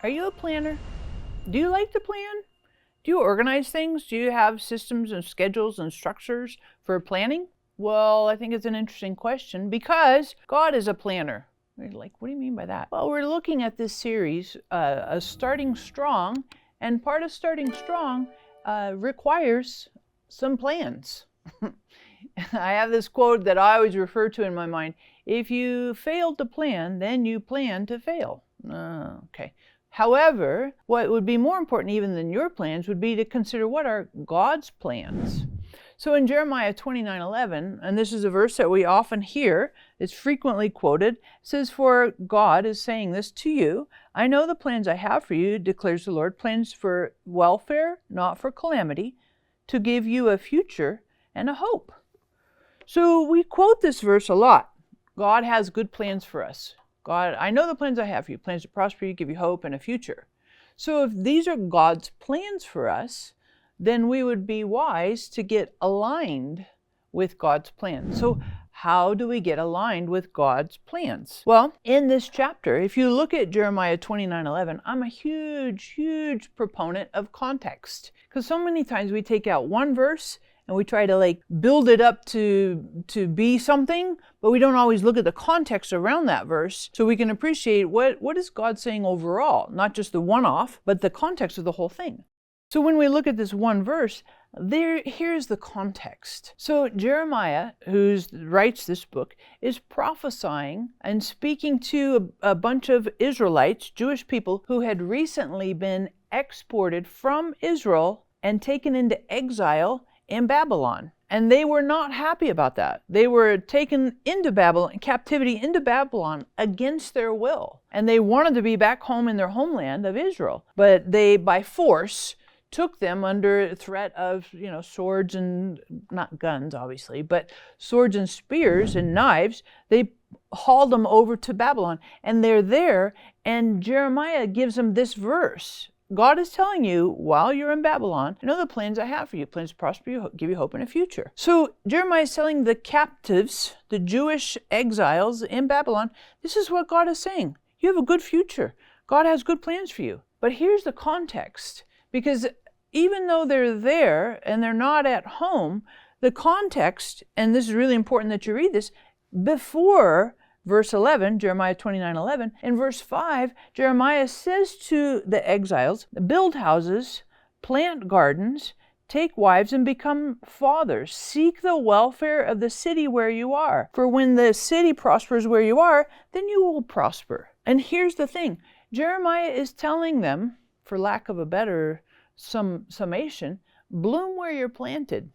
Are you a planner? Do you like to plan? Do you organize things? Do you have systems and schedules and structures for planning? Well, I think it's an interesting question because God is a planner. You're like, what do you mean by that? Well, we're looking at this series, Starting Strong, and part of starting strong requires some plans. I have this quote that I always refer to in my mind. If you fail to plan, then you plan to fail. Okay. However, what would be more important even than your plans would be to consider what are God's plans. So in Jeremiah 29:11, and this is a verse that we often hear, it's frequently quoted, it says, "For God is saying this to you, I know the plans I have for you, declares the Lord, plans for welfare, not for calamity, to give you a future and a hope." So we quote this verse a lot. God has good plans for us. God, I know the plans I have for you, plans to prosper you, give you hope and a future. So if these are God's plans for us, then we would be wise to get aligned with God's plans. So how do we get aligned with God's plans? Well, in this chapter, if you look at Jeremiah 29:11, I'm a huge proponent of context. Because so many times we take out one verse and we try to build it up to be something, but we don't always look at the context around that verse so we can appreciate what is God saying overall, not just the one-off, but the context of the whole thing. So when we look at this one verse, here's the context. So Jeremiah, who writes this book, is prophesying and speaking to a bunch of Israelites, Jewish people, who had recently been exported from Israel and taken into exile in Babylon. And they were not happy about that. They were taken into Babylon, captivity into Babylon against their will. And they wanted to be back home in their homeland of Israel. But they, by force, took them under threat of, swords and, not guns obviously, but swords and spears and knives. They hauled them over to Babylon. And they're there, and Jeremiah gives them this verse. God is telling you, while you're in Babylon, I know the plans I have for you, plans to prosper you, give you hope in a future. So Jeremiah is telling the captives, the Jewish exiles in Babylon, this is what God is saying. You have a good future. God has good plans for you. But here's the context. Because even though they're there and they're not at home, the context, and this is really important that you read this, before verse 11, Jeremiah 29:11, in verse 5, Jeremiah says to the exiles, build houses, plant gardens, take wives, and become fathers. Seek the welfare of the city where you are. For when the city prospers where you are, then you will prosper. And here's the thing. Jeremiah is telling them, for lack of a better summation, bloom where you're planted.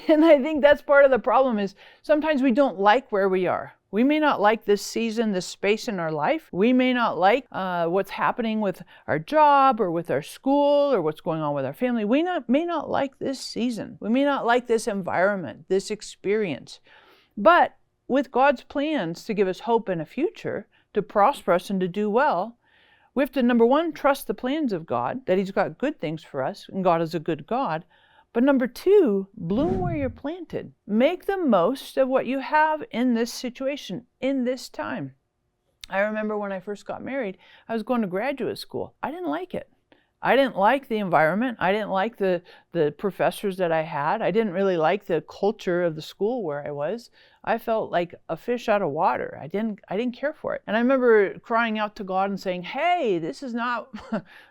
And I think that's part of the problem is sometimes we don't like where we are. We may not like this season, this space in our life. We may not like what's happening with our job or with our school or what's going on with our family. We may not like this season. We may not like this environment, this experience. But with God's plans to give us hope and a future, to prosper us and to do well, we have to, number one, trust the plans of God, that He's got good things for us, and God is a good God. But number two, bloom where you're planted. Make the most of what you have in this situation, in this time. I remember when I first got married, I was going to graduate school. I didn't like it. I didn't like the environment. I didn't like the professors that I had. I didn't really like the culture of the school where I was. I felt like a fish out of water. I didn't care for it. And I remember crying out to God and saying, hey, this is not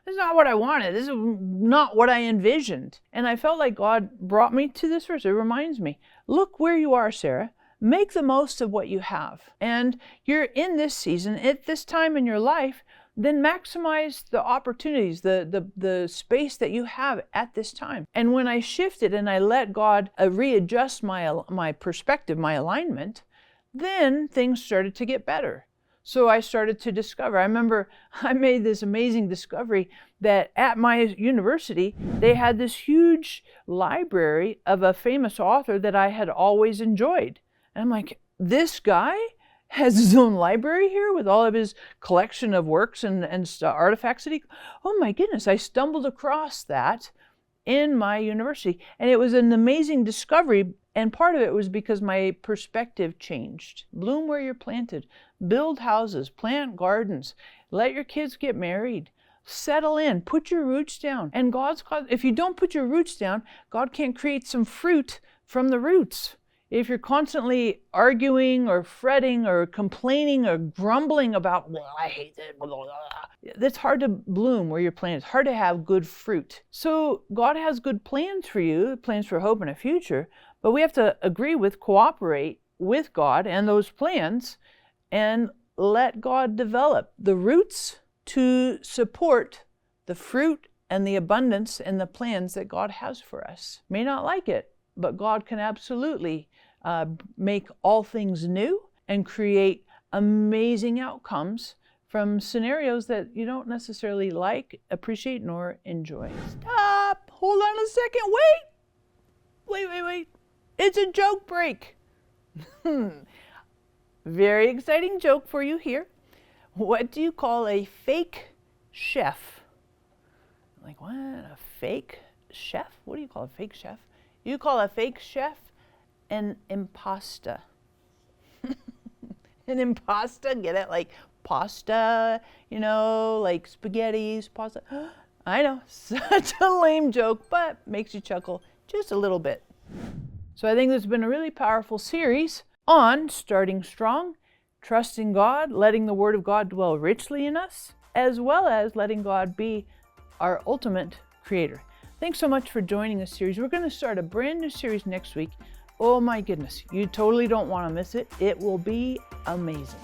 what I wanted. This is not what I envisioned. And I felt like God brought me to this verse. It reminds me, look where you are, Sarah. Make the most of what you have. And you're in this season, at this time in your life, then maximize the opportunities, the space that you have at this time. And when I shifted and I let God readjust my perspective, my alignment, then things started to get better. So I started to discover. I remember I made this amazing discovery that at my university, they had this huge library of a famous author that I had always enjoyed. And I'm like, this guy has his own library here with all of his collection of works and artifacts that oh my goodness, I stumbled across that in my university. And it was an amazing discovery. And part of it was because my perspective changed. Bloom where you're planted. Build houses, plant gardens, let your kids get married. Settle in, put your roots down. And if you don't put your roots down, God can't create some fruit from the roots. If you're constantly arguing or fretting or complaining or grumbling about, well, I hate it, blah, blah, blah, it's hard to bloom where you're planted. It's hard to have good fruit. So God has good plans for you, plans for hope and a future, but we have to cooperate with God and those plans and let God develop the roots to support the fruit and the abundance and the plans that God has for us. May not like it, but God can absolutely make all things new and create amazing outcomes from scenarios that you don't necessarily like, appreciate, nor enjoy. Stop! Hold on a second. Wait. It's a joke break. Very exciting joke for you here. What do you call a fake chef? Like, what? A fake chef? What do you call a fake chef? You call a fake chef an impasta. An impasta, get it? Like pasta, like spaghettis, pasta. I know, such a lame joke, but makes you chuckle just a little bit. So I think this has been a really powerful series on starting strong, trusting God, letting the Word of God dwell richly in us, as well as letting God be our ultimate creator. Thanks so much for joining this series. We're going to start a brand new series next week. Oh my goodness, you totally don't want to miss it. It will be amazing.